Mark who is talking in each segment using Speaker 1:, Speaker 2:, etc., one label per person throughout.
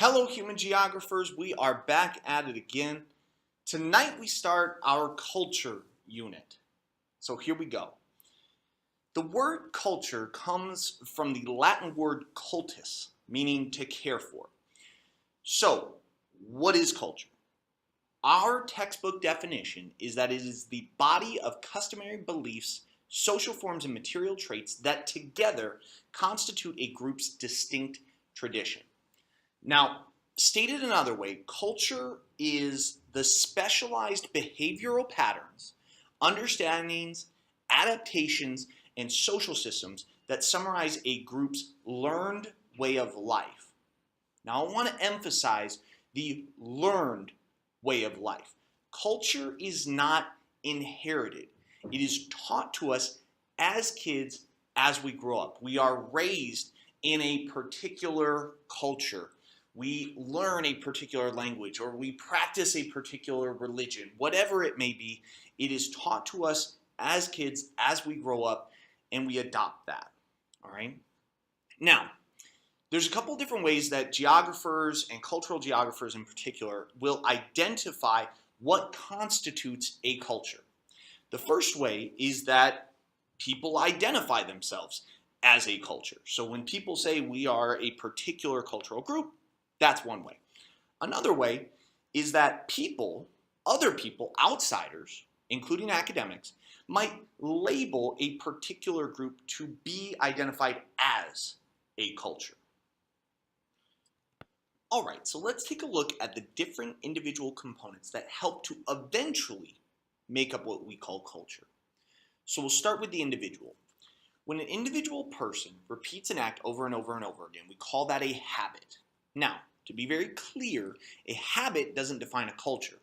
Speaker 1: Hello, human geographers. We are back at it again. Tonight we start our culture unit. So here we go. The word culture comes from the Latin word cultus, meaning to care for. So, what is culture? Our textbook definition is that it is the body of customary beliefs, social forms, and material traits that together constitute a group's distinct tradition. Now, stated another way, culture is the specialized behavioral patterns, understandings, adaptations, and social systems that summarize a group's learned way of life. Now, I want to emphasize the learned way of life. Culture is not inherited. It is taught to us as kids as we grow up. We are raised in a particular culture. We learn a particular language, or we practice a particular religion. Whatever it may be, it is taught to us as kids as we grow up, and we adopt that. All right? Now, there's a couple different ways that geographers and cultural geographers in particular will identify what constitutes a culture. The first way is that people identify themselves as a culture. So when people say we are a particular cultural group, that's one way. Another way is that people, other people, outsiders, including academics, might label a particular group to be identified as a culture. All right, so let's take a look at the different individual components that help to eventually make up what we call culture. So we'll start with the individual. When an individual person repeats an act over and over and over again, we call that a habit. Now, to be very clear, a habit doesn't define a culture.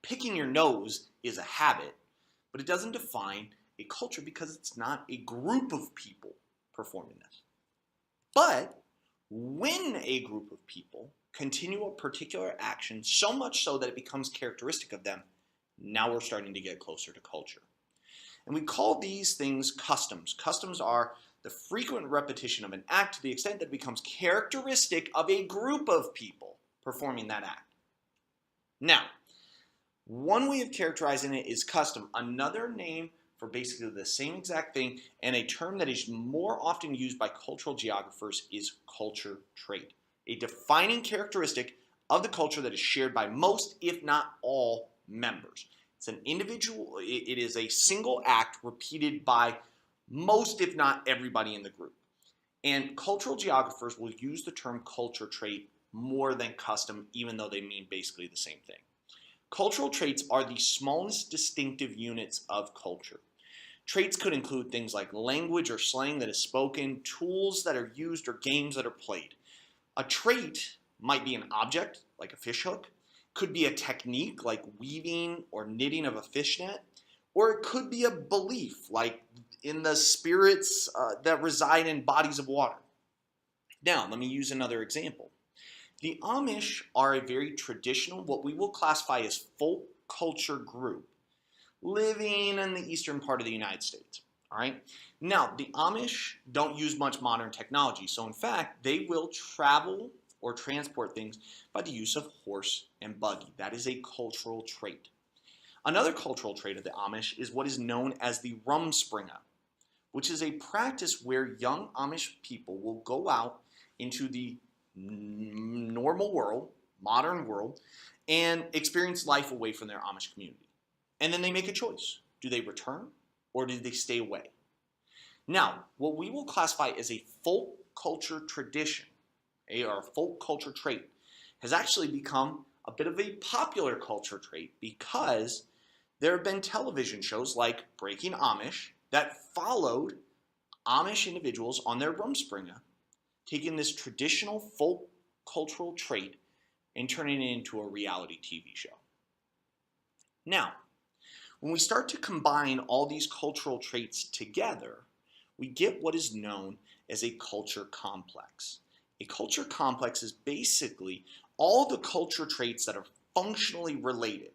Speaker 1: Picking your nose is a habit, but it doesn't define a culture because it's not a group of people performing this. But when a group of people continue a particular action so much so that it becomes characteristic of them, now we're starting to get closer to culture. And we call these things customs. Customs are the frequent repetition of an act to the extent that it becomes characteristic of a group of people performing that act. Now, one way of characterizing it is custom. Another name for basically the same exact thing, and a term that is more often used by cultural geographers, is culture trait. A defining characteristic of the culture that is shared by most, if not all, members. It's an individual, it is a single act repeated by most, if not everybody in the group. And cultural geographers will use the term culture trait more than custom, even though they mean basically the same thing. Cultural traits are the smallest distinctive units of culture. Traits could include things like language or slang that is spoken, tools that are used, or games that are played. A trait might be an object, like a fish hook, could be a technique, like weaving or knitting of a fishnet, or it could be a belief, like in the spirits that reside in bodies of water. Now, let me use another example. The Amish are a very traditional, what we will classify as folk culture group, living in the eastern part of the United States. All right. Now, the Amish don't use much modern technology, so in fact, they will travel or transport things by the use of horse and buggy. That is a cultural trait. Another cultural trait of the Amish is what is known as the Rumspringa, which is a practice where young Amish people will go out into the normal world, modern world, and experience life away from their Amish community. And then they make a choice. Do they return or do they stay away? Now, what we will classify as a folk culture tradition, or a folk culture trait, has actually become a bit of a popular culture trait because there have been television shows like Breaking Amish that followed Amish individuals on their Rumspringa, taking this traditional folk cultural trait and turning it into a reality TV show. Now, when we start to combine all these cultural traits together, we get what is known as a culture complex. A culture complex is basically all the culture traits that are functionally related.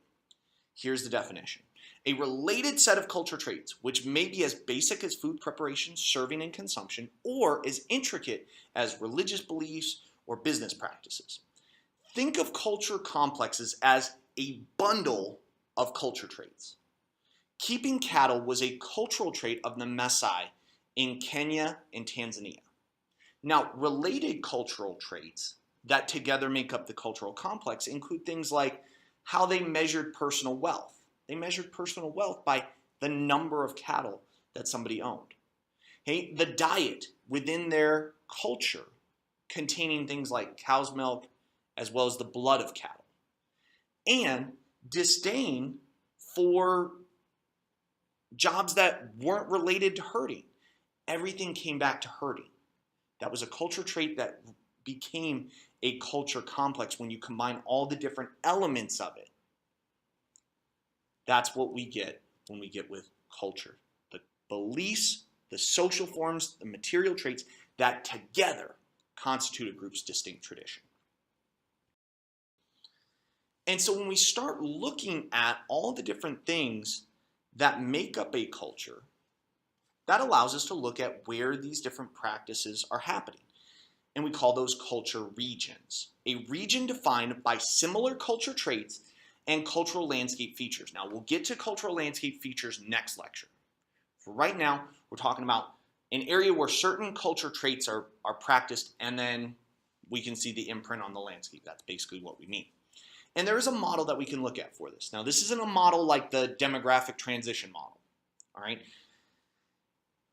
Speaker 1: Here's the definition. A related set of culture traits, which may be as basic as food preparation, serving, and consumption, or as intricate as religious beliefs or business practices. Think of culture complexes as a bundle of culture traits. Keeping cattle was a cultural trait of the Maasai in Kenya and Tanzania. Now, related cultural traits that together make up the cultural complex include things like how they measured personal wealth. They measured personal wealth by the number of cattle that somebody owned. Hey, the diet within their culture containing things like cow's milk as well as the blood of cattle. And disdain for jobs that weren't related to herding. Everything came back to herding. That was a culture trait that became a culture complex when you combine all the different elements of it. That's what we get when we get with culture. The beliefs, the social forms, the material traits that together constitute a group's distinct tradition. And so when we start looking at all the different things that make up a culture, that allows us to look at where these different practices are happening. And we call those culture regions. A region defined by similar culture traits and cultural landscape features. Now, we'll get to cultural landscape features next lecture. For right now, we're talking about an area where certain culture traits are practiced, and then we can see the imprint on the landscape. That's basically what we mean. And there is a model that we can look at for this. Now, this isn't a model like the demographic transition model, all right?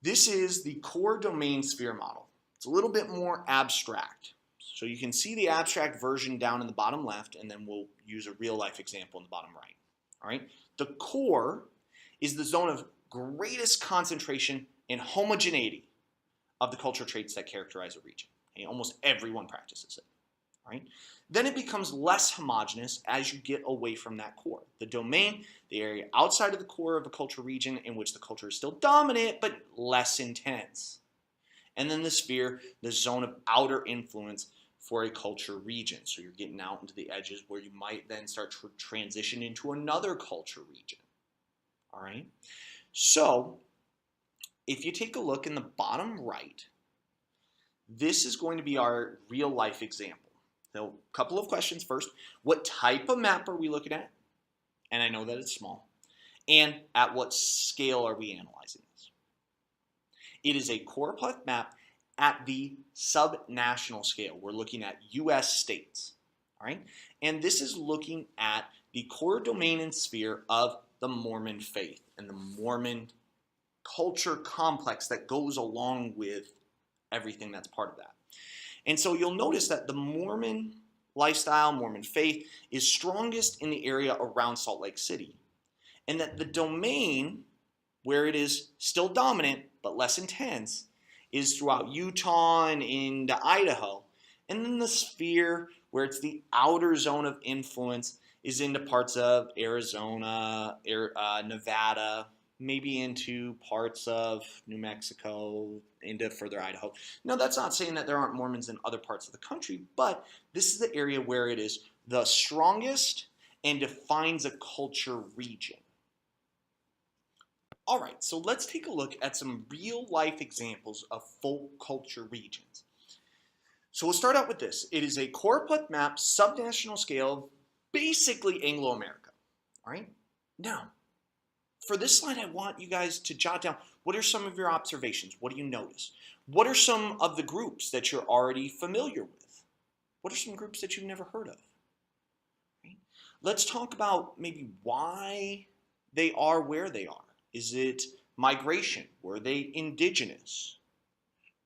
Speaker 1: This is the core domain sphere model. It's a little bit more abstract. So you can see the abstract version down in the bottom left, and then we'll use a real life example in the bottom right, all right? The core is the zone of greatest concentration and homogeneity of the culture traits that characterize a region. Okay? Almost everyone practices it. Right? Then it becomes less homogeneous as you get away from that core. The domain, the area outside of the core of a culture region in which the culture is still dominant but less intense. And then the sphere, the zone of outer influence for a culture region. So you're getting out into the edges where you might then start to transition into another culture region. All right? So if you take a look in the bottom right, this is going to be our real life example. So a couple of questions first. What type of map are we looking at? And I know that it's small. And at what scale are we analyzing this? It is a choropleth map at the subnational scale. We're looking at US states. All right? And this is looking at the core domain and sphere of the Mormon faith and the Mormon culture complex that goes along with everything that's part of that. And so you'll notice that the Mormon lifestyle, Mormon faith, is strongest in the area around Salt Lake City. And that the domain, where it is still dominant but less intense, is throughout Utah and into Idaho. And then the sphere, where it's the outer zone of influence, is into parts of Arizona, Nevada, maybe into parts of New Mexico, into further Idaho. Now, that's not saying that there aren't Mormons in other parts of the country, but this is the area where it is the strongest and defines a culture region. All right, so let's take a look at some real-life examples of folk culture regions. So we'll start out with this. It is a choropleth map, subnational scale, basically Anglo-America. All right? Now, for this slide, I want you guys to jot down, what are some of your observations? What do you notice? What are some of the groups that you're already familiar with? What are some groups that you've never heard of? Right? Let's talk about maybe why they are where they are. Is it migration? Were they indigenous?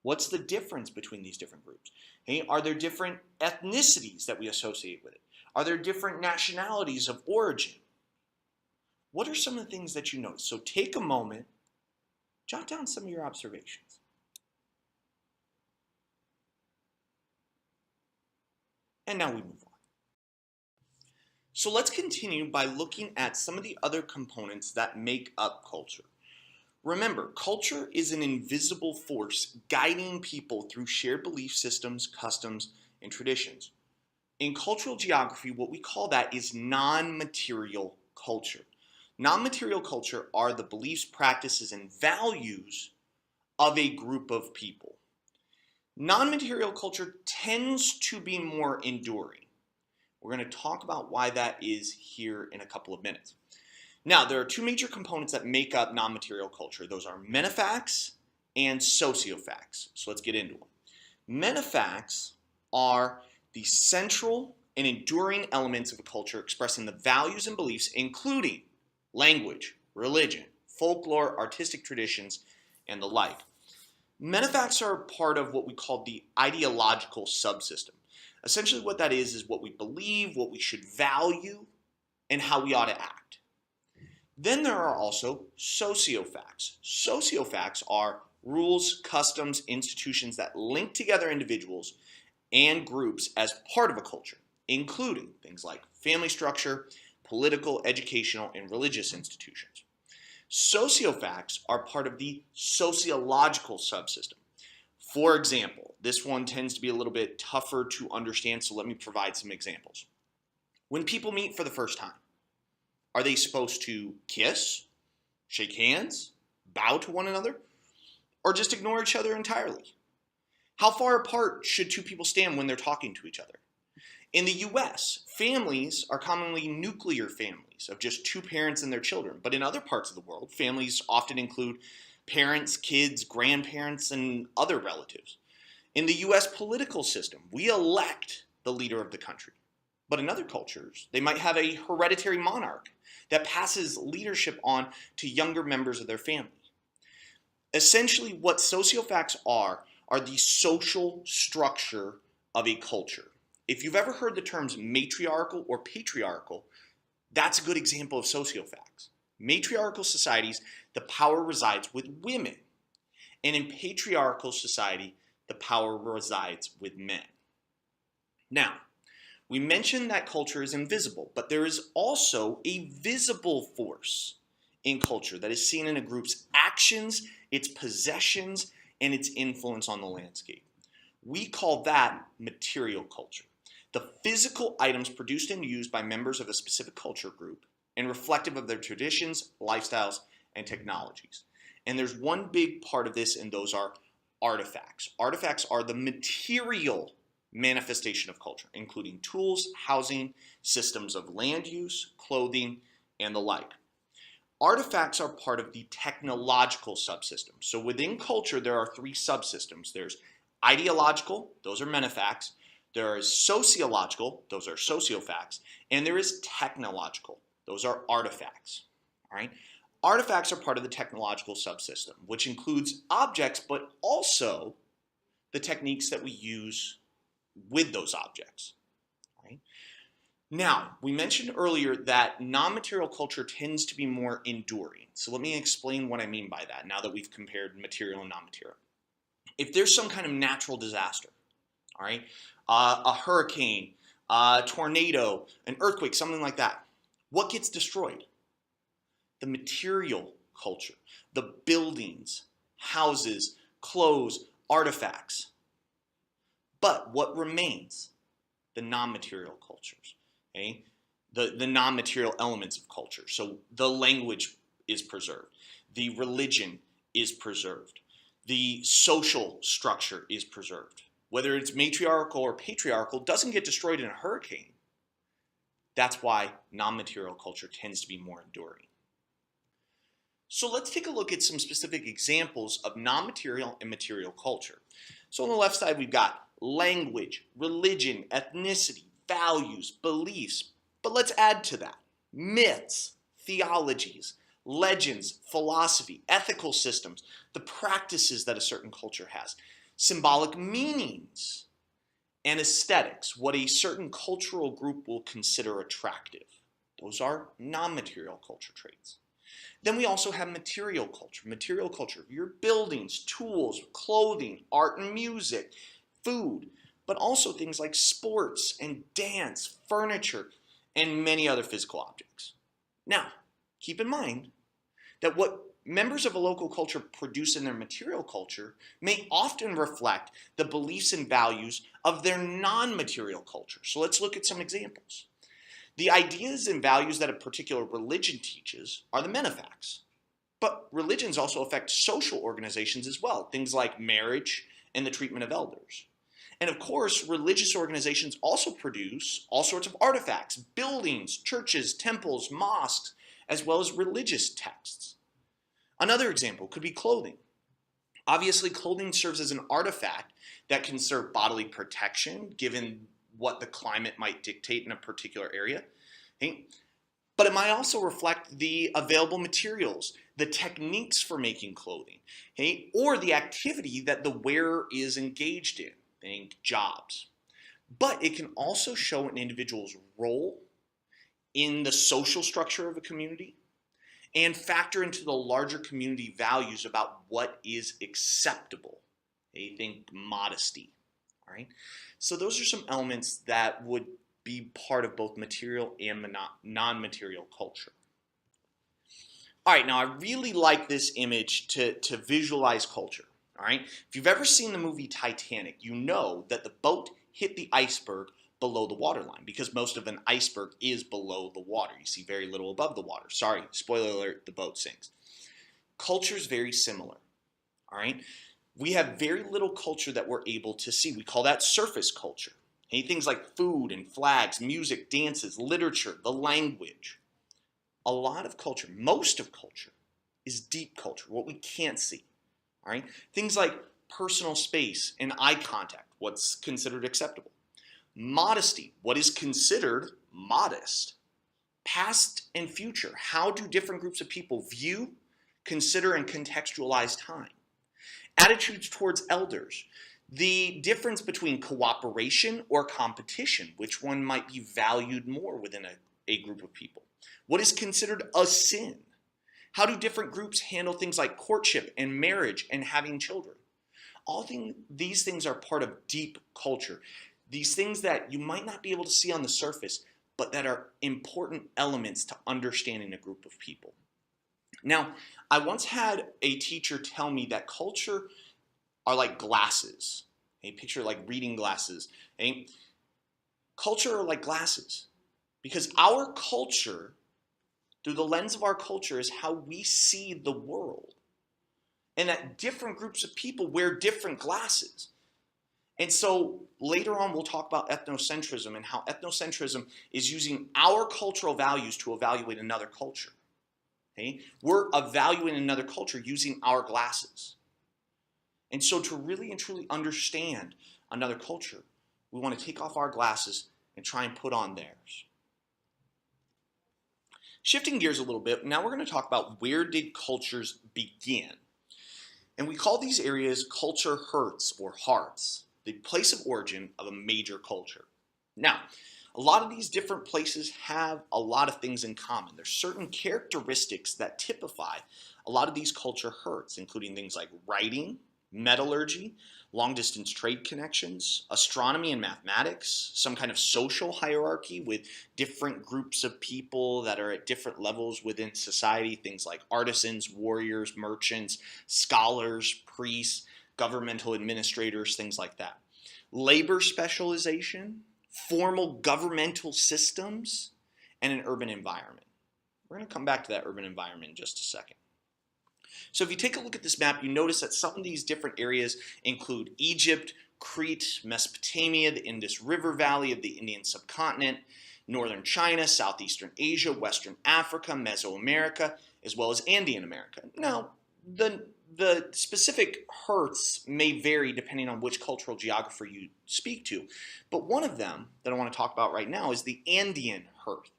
Speaker 1: What's the difference between these different groups? Okay, are there different ethnicities that we associate with it? Are there different nationalities of origin? What are some of the things that you notice? So take a moment, jot down some of your observations. And now we move on. So let's continue by looking at some of the other components that make up culture. Remember, culture is an invisible force guiding people through shared belief systems, customs, and traditions. In cultural geography, what we call that is non-material culture. Non-material culture are the beliefs, practices, and values of a group of people. Non-material culture tends to be more enduring. We're going to talk about why that is here in a couple of minutes. Now, there are two major components that make up non-material culture. Those are menefacts and sociofacts. So let's get into them. Menefacts are the central and enduring elements of a culture expressing the values and beliefs, including language, religion, folklore, artistic traditions, and the like. Menefacts are part of what we call the ideological subsystem. Essentially what that is what we believe, what we should value, and how we ought to act. Then there are also sociofacts. Sociofacts are rules, customs, institutions that link together individuals and groups as part of a culture, including things like family structure, political, educational, and religious institutions. Sociofacts are part of the sociological subsystem. For example, this one tends to be a little bit tougher to understand, so let me provide some examples. When people meet for the first time, are they supposed to kiss, shake hands, bow to one another, or just ignore each other entirely? How far apart should two people stand when they're talking to each other? In the US, families are commonly nuclear families of just two parents and their children, but in other parts of the world, families often include parents, kids, grandparents, and other relatives. In the US political system, we elect the leader of the country. But in other cultures, they might have a hereditary monarch that passes leadership on to younger members of their family. Essentially, what sociofacts are the social structure of a culture. If you've ever heard the terms matriarchal or patriarchal, that's a good example of sociofacts. Matriarchal societies, the power resides with women. And in patriarchal society, the power resides with men. Now, we mentioned that culture is invisible, but there is also a visible force in culture that is seen in a group's actions, its possessions, and its influence on the landscape. We call that material culture. The physical items produced and used by members of a specific culture group and reflective of their traditions, lifestyles, and technologies. And there's one big part of this, and those are artifacts. Artifacts are the material manifestation of culture, including tools, housing, systems of land use, clothing, and the like. Artifacts are part of the technological subsystem. So within culture, there are three subsystems. There's ideological, those are menefacts. There is sociological, those are sociofacts. And there is technological, those are artifacts. All right? Artifacts are part of the technological subsystem, which includes objects, but also the techniques that we use with those objects. Right? Now, we mentioned earlier that non-material culture tends to be more enduring. So let me explain what I mean by that now that we've compared material and non-material. If there's some kind of natural disaster, all right, a hurricane, a tornado, an earthquake, something like that, what gets destroyed? The material culture, the buildings, houses, clothes, artifacts. But what remains? The non-material cultures, okay? The non-material elements of culture. So the language is preserved. The religion is preserved. The social structure is preserved. Whether it's matriarchal or patriarchal, doesn't get destroyed in a hurricane. That's why non-material culture tends to be more enduring. So let's take a look at some specific examples of non-material and material culture. So on the left side, we've got language, religion, ethnicity, values, beliefs. But let's add to that myths, theologies, legends, philosophy, ethical systems, the practices that a certain culture has, symbolic meanings, and aesthetics, what a certain cultural group will consider attractive. Those are non-material culture traits. Then we also have material culture. Material culture, your buildings, tools, clothing, art and music, food, but also things like sports and dance, furniture, and many other physical objects. Now, keep in mind that what members of a local culture produce in their material culture may often reflect the beliefs and values of their non-material culture. So let's look at some examples. The ideas and values that a particular religion teaches are the menefacts. But religions also affect social organizations as well, things like marriage and the treatment of elders. And of course, religious organizations also produce all sorts of artifacts, buildings, churches, temples, mosques, as well as religious texts. Another example could be clothing. Obviously, clothing serves as an artifact that can serve bodily protection, given what the climate might dictate in a particular area. Okay? But it might also reflect the available materials, the techniques for making clothing, okay? Or the activity that the wearer is engaged in, think jobs. But it can also show an individual's role in the social structure of a community and factor into the larger community values about what is acceptable. Okay? Think modesty. All right? So those are some elements that would be part of both material and non-material culture. All right, now I really like this image to visualize culture. All right, if you've ever seen the movie Titanic, you know that the boat hit the iceberg below the waterline because most of an iceberg is below the water. You see very little above the water. Sorry, spoiler alert, the boat sinks. Culture is very similar. All right, we have very little culture that we're able to see. We call that surface culture. Okay? Things like food and flags, music, dances, literature, the language. A lot of culture, most of culture, is deep culture, what we can't see. All right? Things like personal space and eye contact, what's considered acceptable. Modesty, what is considered modest. Past and future, how do different groups of people view, consider, and contextualize time? Attitudes towards elders, the difference between cooperation or competition, which one might be valued more within a group of people. What is considered a sin? How do different groups handle things like courtship and marriage and having children? These things are part of deep culture. These things that you might not be able to see on the surface, but that are important elements to understanding a group of people. Now, I once had a teacher tell me that culture are like glasses. Picture like reading glasses. Culture are like glasses because our culture, through the lens of our culture, is how we see the world. And that different groups of people wear different glasses. And so later on, we'll talk about ethnocentrism and how ethnocentrism is using our cultural values to evaluate another culture. Okay? We're evaluating another culture using our glasses. And so to really and truly understand another culture, we want to take off our glasses and try and put on theirs. Shifting gears a little bit, now we're going to talk about where did cultures begin. And we call these areas culture herds or hearts, the place of origin of a major culture. Now, a lot of these different places have a lot of things in common. There's certain characteristics that typify a lot of these culture herds, including things like writing, metallurgy, long-distance trade connections, astronomy and mathematics, some kind of social hierarchy with different groups of people that are at different levels within society, things like artisans, warriors, merchants, scholars, priests, governmental administrators, things like that. Labor specialization, formal governmental systems, and an urban environment. We're going to come back to that urban environment in just a second. So if you take a look at this map, you notice that some of these different areas include Egypt, Crete, Mesopotamia, the Indus River Valley of the Indian subcontinent, northern China, southeastern Asia, western Africa, Mesoamerica, as well as Andean America. Now, the specific herds may vary depending on which cultural geographer you speak to, but one of them that I want to talk about right now is the Andean herd.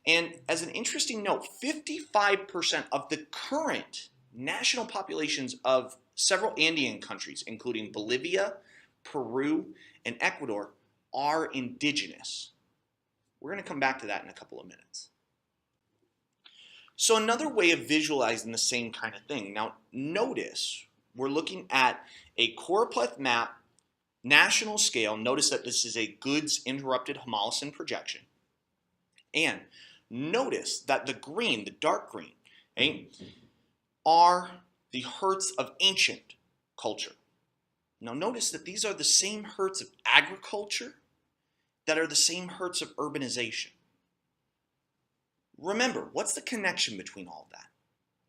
Speaker 1: And as an interesting note, 55% of the current national populations of several Andean countries, including Bolivia, Peru, and Ecuador, are indigenous. We're going to come back to that in a couple of minutes. So another way of visualizing the same kind of thing. Now notice we're looking at a choropleth map, national scale. Notice that this is a goods interrupted Homogeneous projection. And notice that the green, the dark green, are the herds of ancient culture. Now notice that these are the same herds of agriculture that are the same herds of urbanization. Remember, what's the connection between all of that?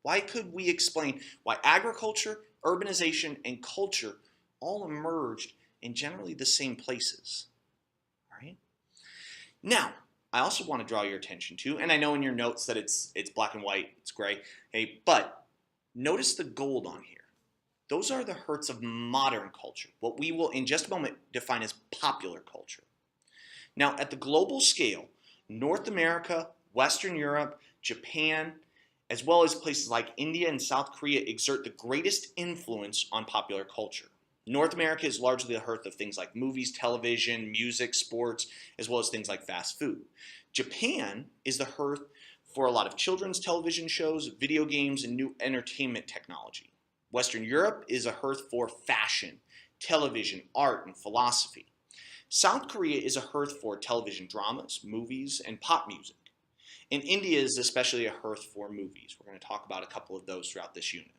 Speaker 1: Why could we explain why agriculture, urbanization, and culture all emerged in generally the same places. All right. Now, I also want to draw your attention to, and I know in your notes that it's black and white, it's gray, okay, but notice the gold on here. Those are the hurts of modern culture, what we will in just a moment define as popular culture. Now, at the global scale, North America, Western Europe, Japan, as well as places like India and South Korea exert the greatest influence on popular culture. North America is largely the hearth of things like movies, television, music, sports, as well as things like fast food. Japan is the hearth for a lot of children's television shows, video games, and new entertainment technology. Western Europe is a hearth for fashion, television, art, and philosophy. South Korea is a hearth for television dramas, movies, and pop music. And India is especially a hearth for movies. We're going to talk about a couple of those throughout this unit.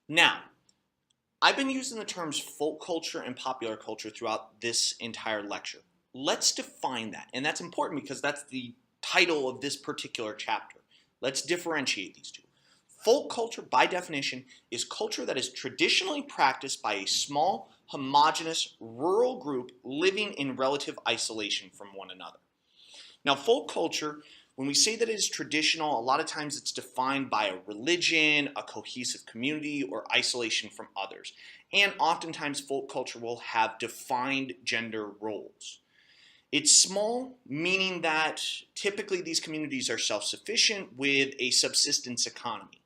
Speaker 1: Now, I've been using the terms folk culture and popular culture throughout this entire lecture. Let's define that. And that's important because that's the title of this particular chapter. Let's differentiate these two. Folk culture, by definition, is culture that is traditionally practiced by a small, homogeneous, rural group living in relative isolation from one another. Now, folk culture, when we say that it is traditional, a lot of times it's defined by a religion, a cohesive community, or isolation from others. And oftentimes folk culture will have defined gender roles. It's small, meaning that typically these communities are self-sufficient with a subsistence economy.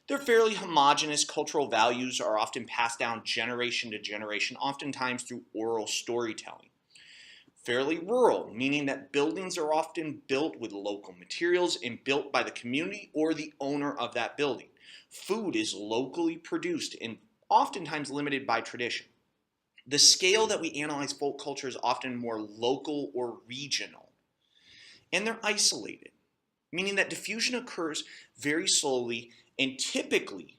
Speaker 1: They're fairly homogeneous. Cultural values are often passed down generation to generation, oftentimes through oral storytelling. Fairly rural, meaning that buildings are often built with local materials and built by the community or the owner of that building. Food is locally produced and oftentimes limited by tradition. The scale that we analyze folk culture is often more local or regional. And they're isolated, meaning that diffusion occurs very slowly and typically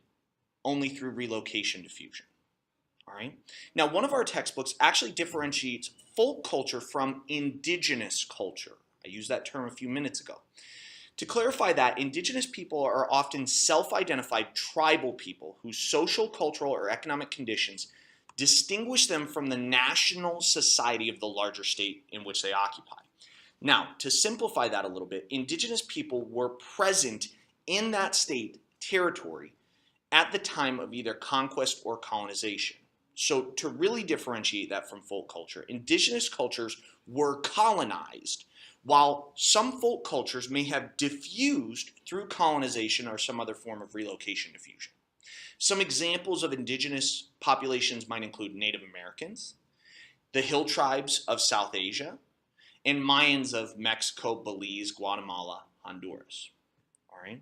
Speaker 1: only through relocation diffusion. All right. Now, one of our textbooks actually differentiates folk culture from indigenous culture. I used that term a few minutes ago. To clarify that, indigenous people are often self-identified tribal people whose social, cultural, or economic conditions distinguish them from the national society of the larger state in which they occupy. Now, to simplify that a little bit, indigenous people were present in that state territory at the time of either conquest or colonization. So to really differentiate that from folk culture, indigenous cultures were colonized, while some folk cultures may have diffused through colonization or some other form of relocation diffusion. Some examples of indigenous populations might include Native Americans, the hill tribes of South Asia, and Mayans of Mexico, Belize, Guatemala, Honduras. All right.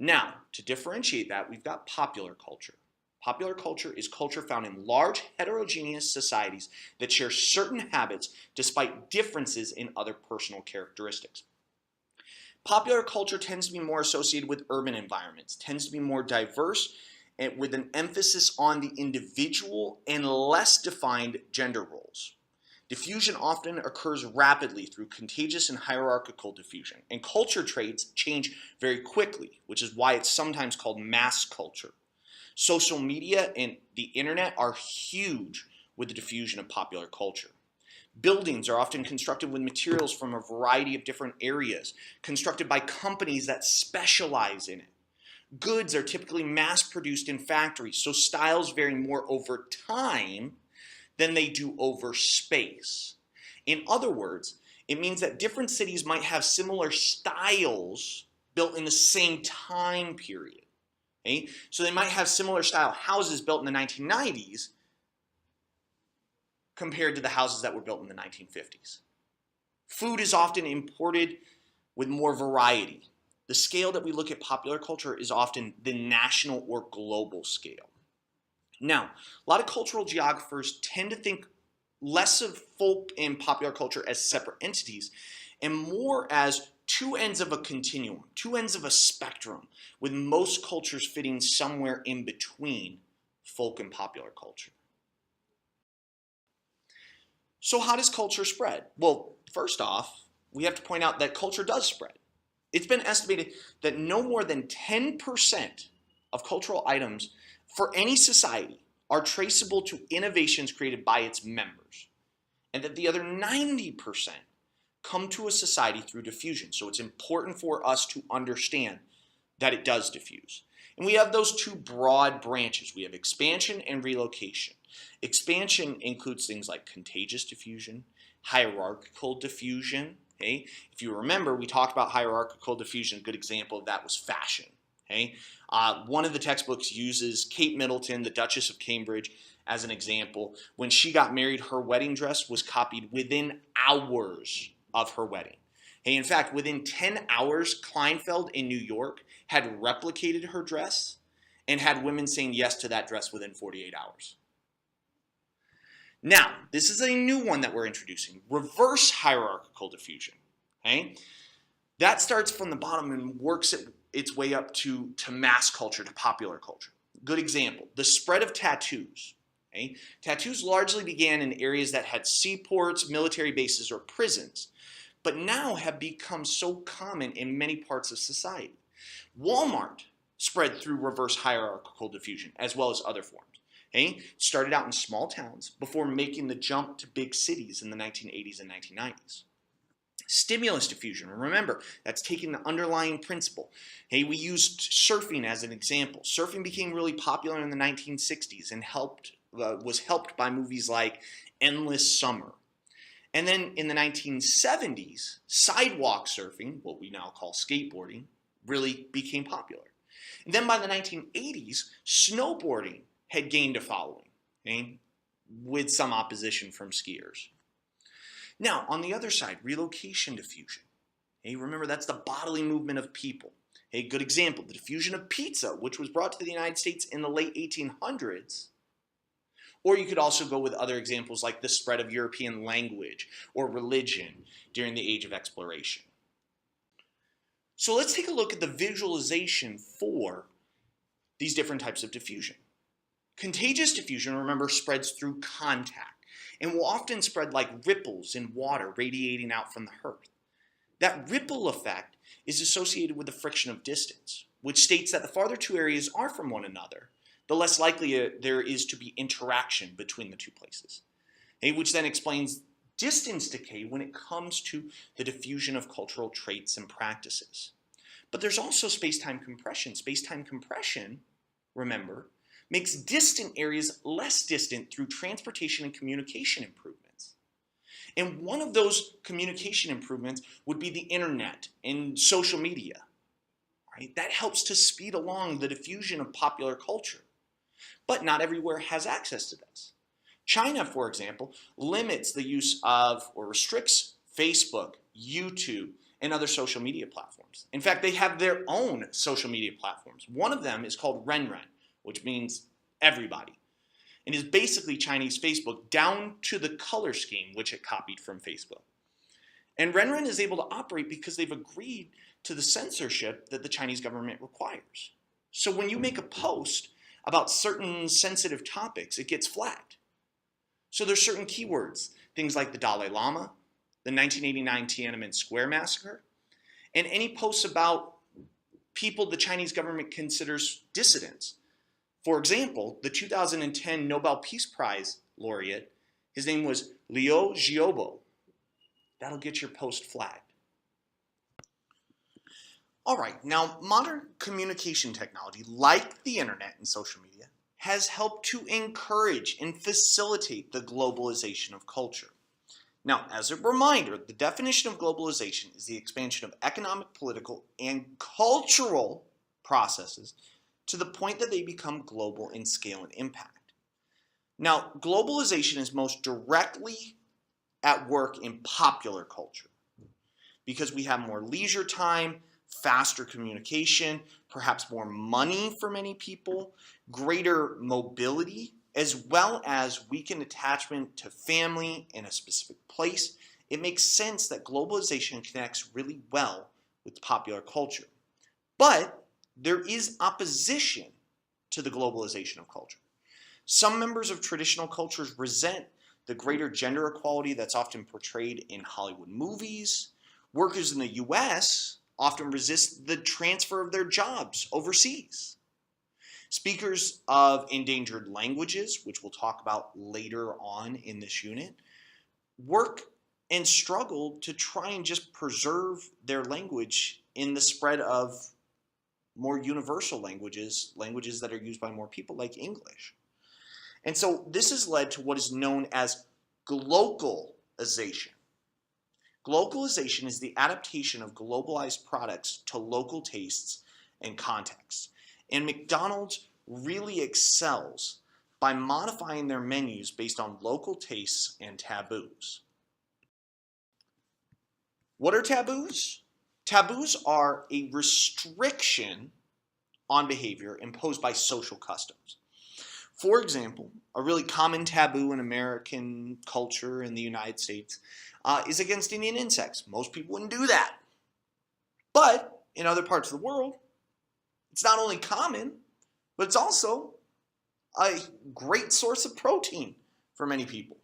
Speaker 1: Now, to differentiate that, we've got popular culture. Popular culture is culture found in large heterogeneous societies that share certain habits despite differences in other personal characteristics. Popular culture tends to be more associated with urban environments, tends to be more diverse, and with an emphasis on the individual and less defined gender roles. Diffusion often occurs rapidly through contagious and hierarchical diffusion, and culture traits change very quickly, which is why it's sometimes called mass culture. Social media and the internet are huge with the diffusion of popular culture. Buildings are often constructed with materials from a variety of different areas, constructed by companies that specialize in it. Goods are typically mass-produced in factories, so styles vary more over time than they do over space. In other words, it means that different cities might have similar styles built in the same time period. Okay? So they might have similar style houses built in the 1990s compared to the houses that were built in the 1950s. Food is often imported with more variety. The scale that we look at popular culture is often the national or global scale. Now, a lot of cultural geographers tend to think less of folk and popular culture as separate entities and more as two ends of a continuum, two ends of a spectrum, with most cultures fitting somewhere in between folk and popular culture. So how does culture spread? Well, first off, we have to point out that culture does spread. It's been estimated that no more than 10% of cultural items for any society are traceable to innovations created by its members, and that the other 90% come to a society through diffusion. So it's important for us to understand that it does diffuse. And we have those two broad branches. We have expansion and relocation. Expansion includes things like contagious diffusion, hierarchical diffusion. Okay? If you remember, we talked about hierarchical diffusion. A good example of that was fashion. Okay? One of the textbooks uses Kate Middleton, the Duchess of Cambridge, as an example. When she got married, her wedding dress was copied within hours of her wedding. Hey, in fact, within 10 hours, Kleinfeld in New York had replicated her dress and had women saying yes to that dress within 48 hours. Now, this is a new one that we're introducing, reverse hierarchical diffusion. Okay? That starts from the bottom and works its way up to mass culture, to popular culture. Good example, the spread of tattoos. Okay? Tattoos largely began in areas that had seaports, military bases, or prisons, but now have become so common in many parts of society. Walmart spread through reverse hierarchical diffusion, as well as other forms. Okay? Started out in small towns before making the jump to big cities in the 1980s and 1990s. Stimulus diffusion, remember, that's taking the underlying principle. Hey, we used surfing as an example. Surfing became really popular in the 1960s and was helped by movies like Endless Summer. And then in the 1970s, sidewalk surfing, what we now call skateboarding, really became popular. And then by the 1980s, snowboarding had gained a following, okay, with some opposition from skiers. Now, on the other side, relocation diffusion. Hey, remember, that's the bodily movement of people. A good example, the diffusion of pizza, which was brought to the United States in the late 1800s. Or you could also go with other examples like the spread of European language or religion during the Age of Exploration. So let's take a look at the visualization for these different types of diffusion. Contagious diffusion, remember, spreads through contact and will often spread like ripples in water radiating out from the earth. That ripple effect is associated with the friction of distance, which states that the farther two areas are from one another, the less likely there is to be interaction between the two places. Okay, which then explains distance decay when it comes to the diffusion of cultural traits and practices. But there's also space-time compression. Space-time compression, remember, makes distant areas less distant through transportation and communication improvements. And one of those communication improvements would be the internet and social media. Right? That helps to speed along the diffusion of popular culture. But not everywhere has access to this. China, for example, limits the use of or restricts Facebook, YouTube, and other social media platforms. In fact, they have their own social media platforms. One of them is called Renren, which means everybody, and is basically Chinese Facebook down to the color scheme which it copied from Facebook. And Renren is able to operate because they've agreed to the censorship that the Chinese government requires. So when you make a post about certain sensitive topics, it gets flagged. So there's certain keywords, things like the Dalai Lama, the 1989 Tiananmen Square massacre, and any posts about people the Chinese government considers dissidents. For example, the 2010 Nobel Peace Prize laureate, his name was Liu Xiaobo. That'll get your post flagged. All right, now modern communication technology, like the internet and social media, has helped to encourage and facilitate the globalization of culture. Now, as a reminder, the definition of globalization is the expansion of economic, political, and cultural processes to the point that they become global in scale and impact. Now, globalization is most directly at work in popular culture because we have more leisure time, faster communication, perhaps more money for many people, greater mobility, as well as weakened attachment to family in a specific place. It makes sense that globalization connects really well with popular culture. But there is opposition to the globalization of culture. Some members of traditional cultures resent the greater gender equality that's often portrayed in Hollywood movies. Workers in the US often resist the transfer of their jobs overseas. Speakers of endangered languages, which we'll talk about later on in this unit, work and struggle to try and just preserve their language in the spread of more universal languages, languages that are used by more people like English. And so this has led to what is known as glocalization. Glocalization is the adaptation of globalized products to local tastes and contexts. And McDonald's really excels by modifying their menus based on local tastes and taboos. What are taboos? Taboos are a restriction on behavior imposed by social customs. For example, a really common taboo in American culture in the United States is against Indian insects. Most people wouldn't do that. But in other parts of the world, it's not only common, but it's also a great source of protein for many people.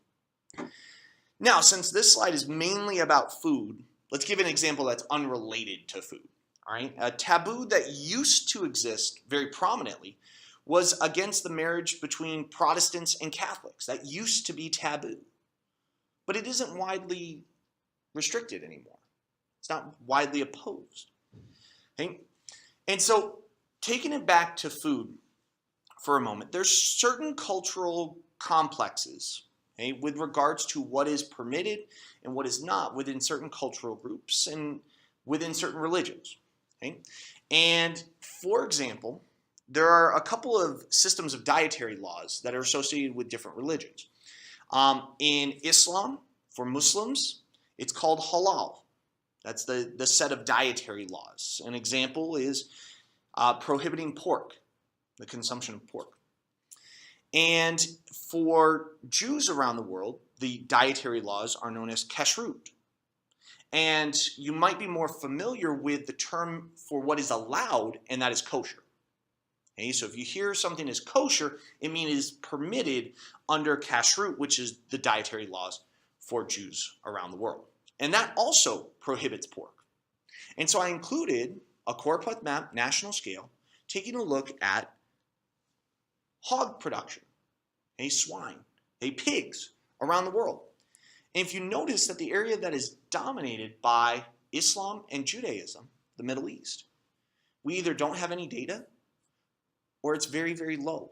Speaker 1: Now, since this slide is mainly about food, let's give an example that's unrelated to food. All right? A taboo that used to exist very prominently was against the marriage between Protestants and Catholics. That used to be taboo. But it isn't widely restricted anymore. It's not widely opposed. Okay? And so, taking it back to food for a moment, there's certain cultural complexes, okay, with regards to what is permitted and what is not within certain cultural groups and within certain religions. Okay? And for example, there are a couple of systems of dietary laws that are associated with different religions. In Islam, for Muslims, it's called halal. That's the set of dietary laws. An example is prohibiting pork, the consumption of pork. And for Jews around the world, the dietary laws are known as kashrut. And you might be more familiar with the term for what is allowed, and that is kosher. Okay, so if you hear something is kosher, it means it is permitted under kashrut, which is the dietary laws for Jews around the world. And that also prohibits pork. And so I included a Corpus map, national scale, taking a look at hog production, swine, pigs around the world. And if you notice that the area that is dominated by Islam and Judaism, the Middle East, we either don't have any data or it's very, very low.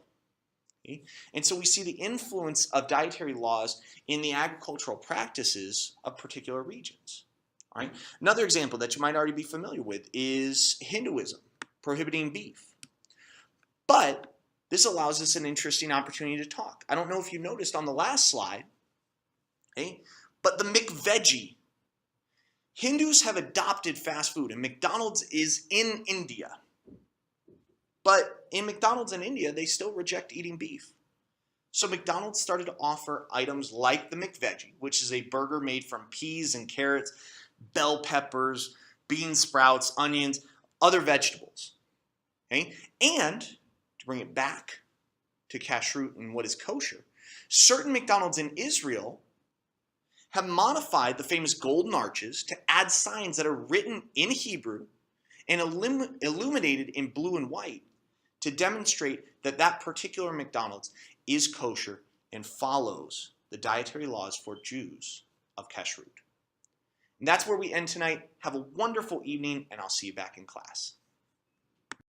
Speaker 1: Okay? And so we see the influence of dietary laws in the agricultural practices of particular regions. All right? Another example that you might already be familiar with is Hinduism, prohibiting beef. But this allows us an interesting opportunity to talk. I don't know if you noticed on the last slide, but the McVeggie. Hindus have adopted fast food, and McDonald's is in India. But in McDonald's in India, they still reject eating beef. So McDonald's started to offer items like the McVeggie, which is a burger made from peas and carrots, bell peppers, bean sprouts, onions, other vegetables. Okay? And to bring it back to kashrut and what is kosher, certain McDonald's in Israel have modified the famous golden arches to add signs that are written in Hebrew and illuminated in blue and white to demonstrate that that particular McDonald's is kosher and follows the dietary laws for Jews of kashrut. And that's where we end tonight. Have a wonderful evening, and I'll see you back in class.